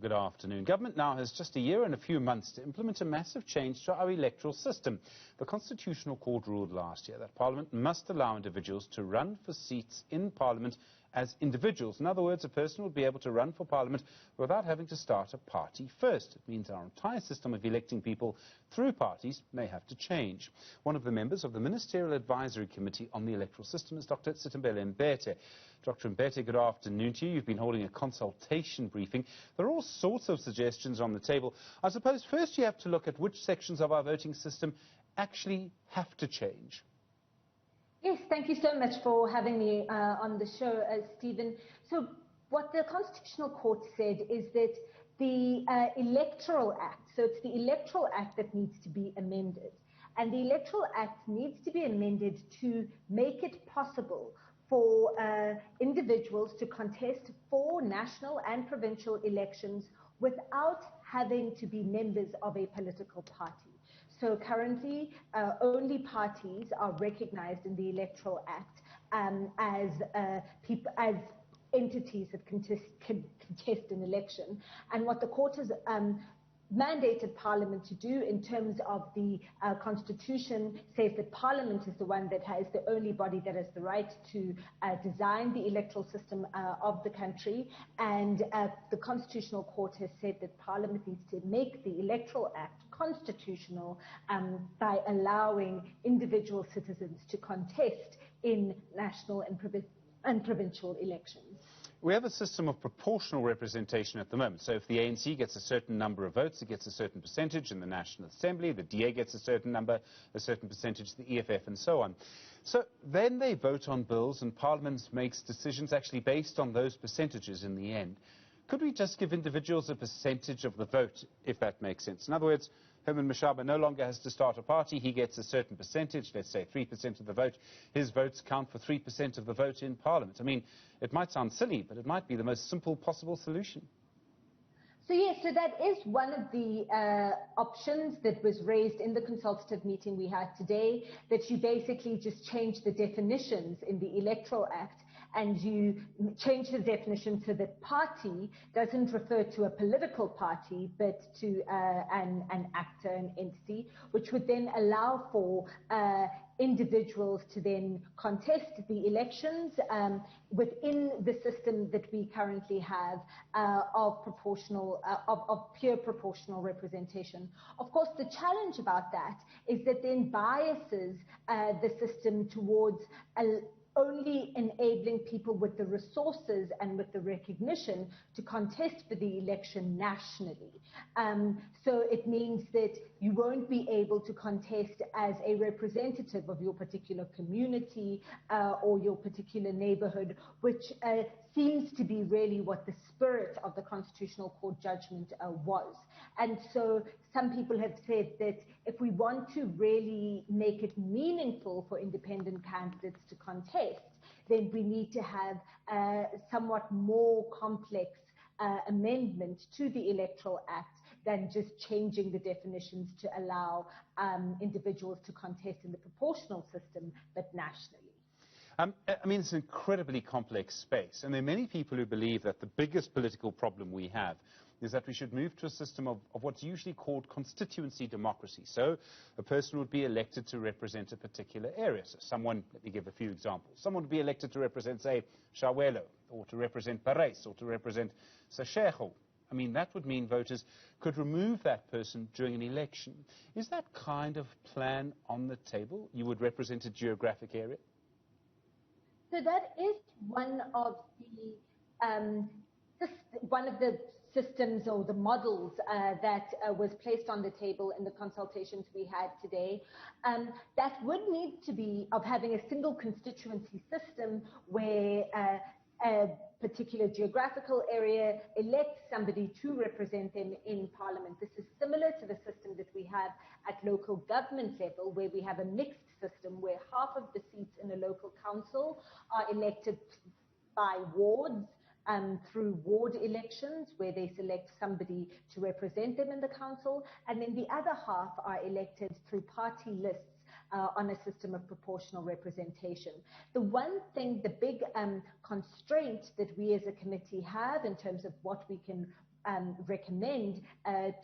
Good afternoon. Government now has just a year and a few months to implement a massive change to our electoral system. The Constitutional Court ruled last year that Parliament must allow individuals to run for seats in Parliament as individuals. In other words, a person will be able to run for Parliament without having to start a party first. It means our entire system of electing people through parties may have to change. One of the members of the Ministerial Advisory Committee on the Electoral System is Dr. Sithembele Mbete. Dr. Mbete, good afternoon to you. You've been holding a consultation briefing. There are all sorts of suggestions on the table. I suppose first you have to look at which sections of our voting system actually have to change. Yes, thank you so much for having me on the show, Stephen. So what the Constitutional Court said is that the Electoral Act, so it's the Electoral Act that needs to be amended. And the Electoral Act needs to be amended to make it possible for individuals to contest 4 national and provincial elections without having to be members of a political party. So currently, only parties are recognized in the Electoral Act as entities that can contest an election. And what the court has mandated Parliament to do in terms of the Constitution says that Parliament is the one that has the only body that has the right to design the electoral system of the country, and the Constitutional Court has said that Parliament needs to make the Electoral Act constitutional by allowing individual citizens to contest in national and provincial elections. We have a system of proportional representation at the moment. So if the ANC gets a certain number of votes, it gets a certain percentage in the National Assembly, the DA gets a certain number, a certain percentage, the EFF, and so on. So then they vote on bills and Parliament makes decisions actually based on those percentages in the end. Could we just give individuals a percentage of the vote, if that makes sense? In other words, Herman Mashaba no longer has to start a party. He gets a certain percentage, let's say 3% of the vote. His votes count for 3% of the vote in Parliament. I mean, it might sound silly, but it might be the most simple possible solution. So yes, so that is one of the options that was raised in the consultative meeting we had today, that you basically just change the definitions in the Electoral Act and you change the definition so that party doesn't refer to a political party but to an actor, an entity, which would then allow for individuals to then contest the elections within the system that we currently have of pure proportional representation. Of course, the challenge about that is that then biases the system towards only enabling people with the resources and with the recognition to contest for the election nationally. So it means that you won't be able to contest as a representative of your particular community or your particular neighborhood, which seems to be really what the spirit of the Constitutional Court judgment was. And so some people have said that if we want to really make it meaningful for independent candidates to contest, then we need to have somewhat more complex amendment to the Electoral Act than just changing the definitions to allow individuals to contest in the proportional system, but nationally. I mean, it's an incredibly complex space, and there are many people who believe that the biggest political problem we have is that we should move to a system of what's usually called constituency democracy. So a person would be elected to represent a particular area. So someone, let me give a few examples. Someone would be elected to represent, say, Shawelo, or to represent Parys, or to represent Seshego. I mean, that would mean voters could remove that person during an election. Is that kind of plan on the table? You would represent a geographic area? So that is one of the systems or the models that was placed on the table in the consultations we had today. That would need to be of having a single constituency system where a particular geographical area elects somebody to represent them in Parliament. This is similar to the system that we have at local government level, where we have a mixed system where half of the seats in a local council are elected by wards through ward elections, where they select somebody to represent them in the council, and then the other half are elected through party lists on a system of proportional representation. The one thing, the big constraint that we as a committee have in terms of what we can recommend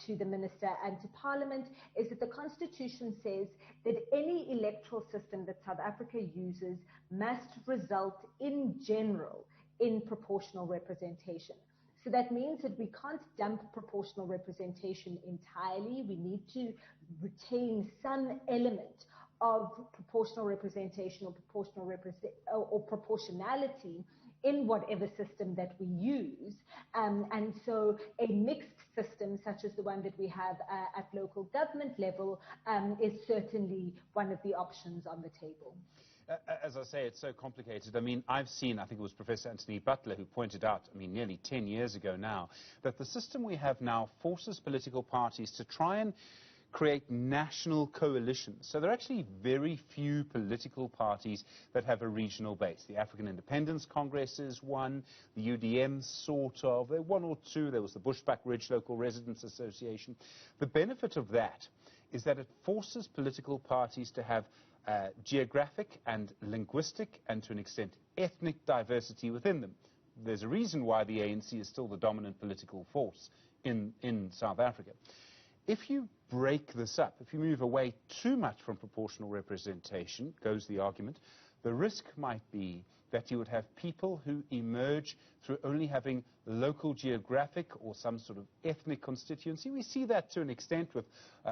to the Minister and to Parliament is that the Constitution says that any electoral system that South Africa uses must result in general in proportional representation. So that means that we can't dump proportional representation entirely. We need to retain some element of proportional representation or proportionality in whatever system that we use. And so a mixed system such as the one that we have at local government level is certainly one of the options on the table. As I say, it's so complicated. I mean, I've seen, I think it was Professor Anthony Butler who pointed out, I mean, nearly 10 years ago now, that the system we have now forces political parties to try and create national coalitions. So there are actually very few political parties that have a regional base. The African Independence Congress is one, the UDM sort of, there are one or two, there was the Bushbuck Ridge Local Residents Association. The benefit of that is that it forces political parties to have geographic and linguistic and to an extent ethnic diversity within them. There's a reason why the ANC is still the dominant political force in South Africa. If you break this up, if you move away too much from proportional representation, goes the argument, the risk might be that you would have people who emerge through only having local geographic or some sort of ethnic constituency. We see that to an extent with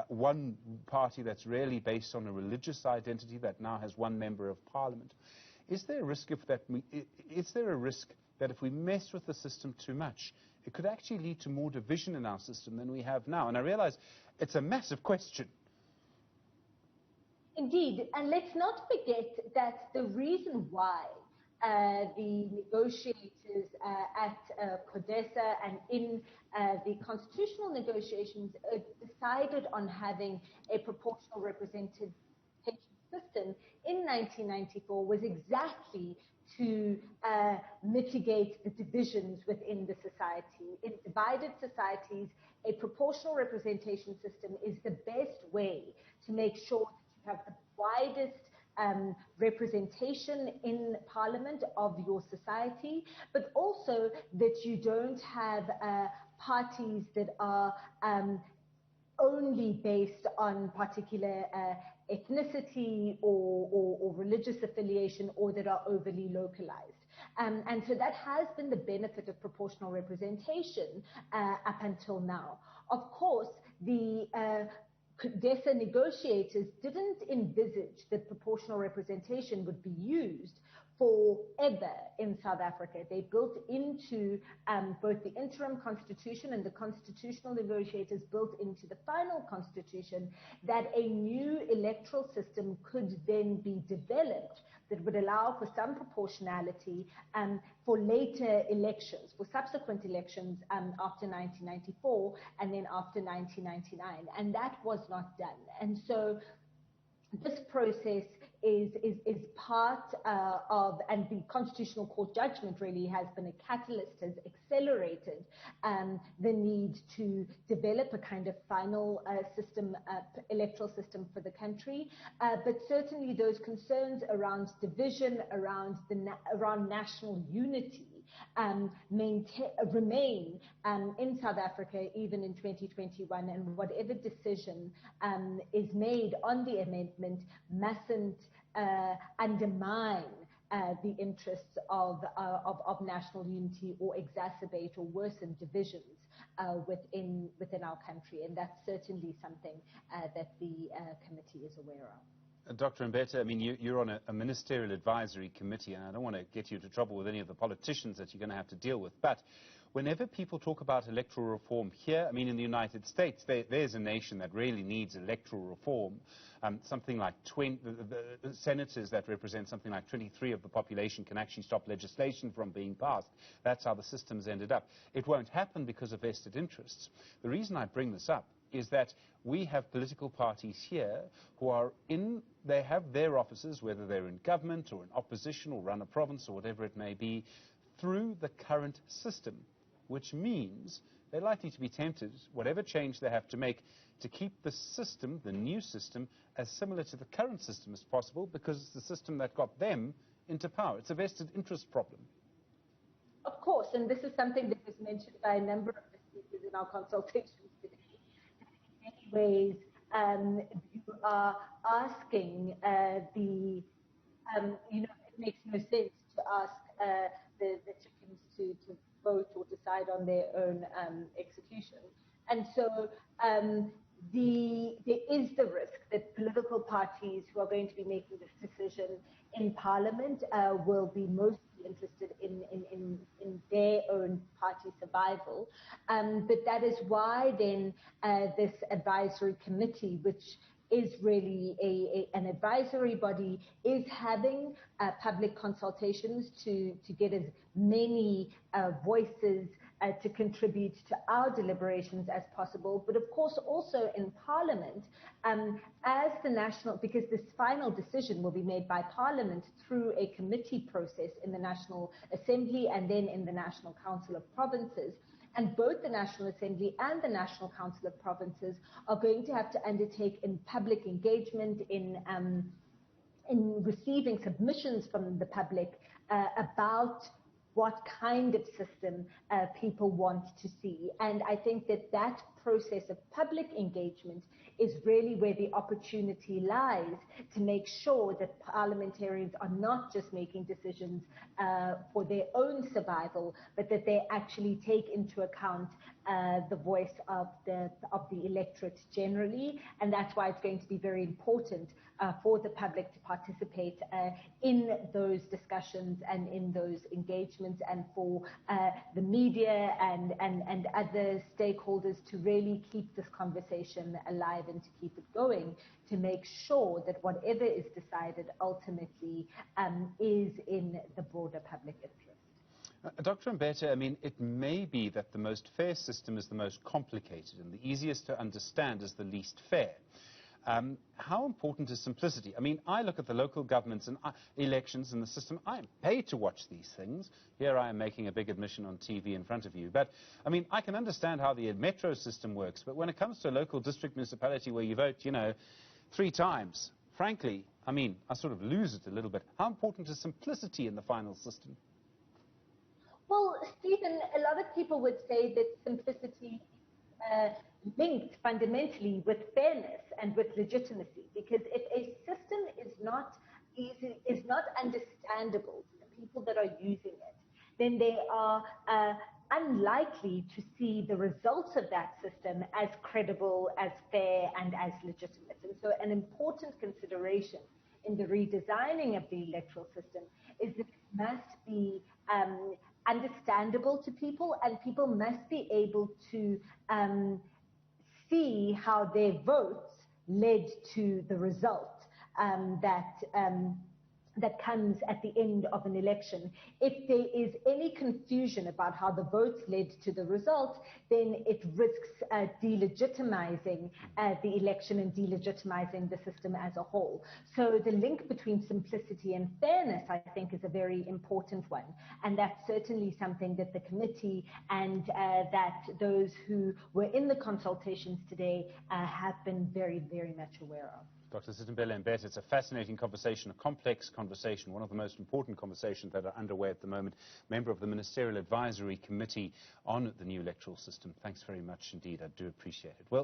one party that's really based on a religious identity that now has one member of parliament. Is there a risk that if we mess with the system too much, it could actually lead to more division in our system than we have now? And I realize it's a massive question. Indeed, and let's not forget that the reason why the negotiators at CODESA and in the constitutional negotiations decided on having a proportional representation system in 1994 was exactly to mitigate the divisions within the society. In divided societies, a proportional representation system is the best way to make sure that you have the widest representation in Parliament of your society, but also that you don't have parties that are only based on particular ethnicity or religious affiliation, or that are overly localized. And so that has been the benefit of proportional representation up until now. Of course, the CODESA negotiators didn't envisage that proportional representation would be used forever in South Africa. They built into both the interim constitution and the constitutional negotiators built into the final constitution that a new electoral system could then be developed that would allow for some proportionality for later elections, for subsequent elections after 1994 and then after 1999. And that was not done. And so this process is part of, and the Constitutional Court judgment really has been a catalyst, has accelerated the need to develop a kind of final system, electoral system for the country. But certainly those concerns around division, around national unity, remain in South Africa even in 2021, and whatever decision is made on the amendment mustn't undermine the interests of national unity or exacerbate or worsen divisions within our country, and that's certainly something that the committee is aware of. Dr. Mbete, I mean, you're on a ministerial advisory committee, and I don't want to get you into trouble with any of the politicians that you're going to have to deal with, but whenever people talk about electoral reform here, I mean, in the United States, there's a nation that really needs electoral reform. Something like the senators that represent something like 23% of the population can actually stop legislation from being passed. That's how the system's ended up. It won't happen because of vested interests. The reason I bring this up is that we have political parties here who are they have their offices, whether they're in government or in opposition or run a province or whatever it may be, through the current system, which means they're likely to be tempted, whatever change they have to make, to keep the system, the new system, as similar to the current system as possible, because it's the system that got them into power. It's a vested interest problem. Of course, and this is something that was mentioned by a number of the speakers in our consultations today. In many ways, you are asking it makes no sense to ask the chickens to vote or decide on their own execution. And so there is the risk that political parties who are going to be making this decision in Parliament will be mostly interested in their own party survival. But that is why then this advisory committee, which is really an advisory body, is having public consultations to get as many voices to contribute to our deliberations as possible, but of course also in Parliament, as the national, because this final decision will be made by Parliament through a committee process in the National Assembly and then in the National Council of Provinces. And both the National Assembly and the National Council of Provinces are going to have to undertake in public engagement, in receiving submissions from the public about what kind of system people want to see. And I think that that process of public engagement is really where the opportunity lies to make sure that parliamentarians are not just making decisions for their own survival, but that they actually take into account the voice of the electorate generally. And that's why it's going to be very important for the public to participate in those discussions and in those engagements, and for the media and other stakeholders to really keep this conversation alive and to keep it going, to make sure that whatever is decided ultimately is in the broader public interest. Dr. Mbete, I mean, it may be that the most fair system is the most complicated and the easiest to understand is the least fair. How important is simplicity? I mean, I look at the local governments and elections and the system. I am paid to watch these things. Here I am making a big admission on TV in front of you. But, I mean, I can understand how the metro system works. But when it comes to a local district municipality where you vote, 3 times, frankly, I mean, I sort of lose it a little bit. How important is simplicity in the final system? Well, Stephen, a lot of people would say that simplicity linked fundamentally with fairness and with legitimacy, because if a system is not understandable to the people that are using it, then they are unlikely to see the results of that system as credible, as fair, and as legitimate. And so an important consideration in the redesigning of the electoral system is that it must be understandable to people, and people must be able to see how their votes led to the result that comes at the end of an election. If there is any confusion about how the votes led to the result, then it risks delegitimizing the election and delegitimizing the system as a whole. So the link between simplicity and fairness, I think, is a very important one. And that's certainly something that the committee and that those who were in the consultations today have been very, very much aware of. Dr. Sithembele Mbete, it's a fascinating conversation, a complex conversation, one of the most important conversations that are underway at the moment. Member of the Ministerial Advisory Committee on the new electoral system. Thanks very much indeed. I do appreciate it. Well.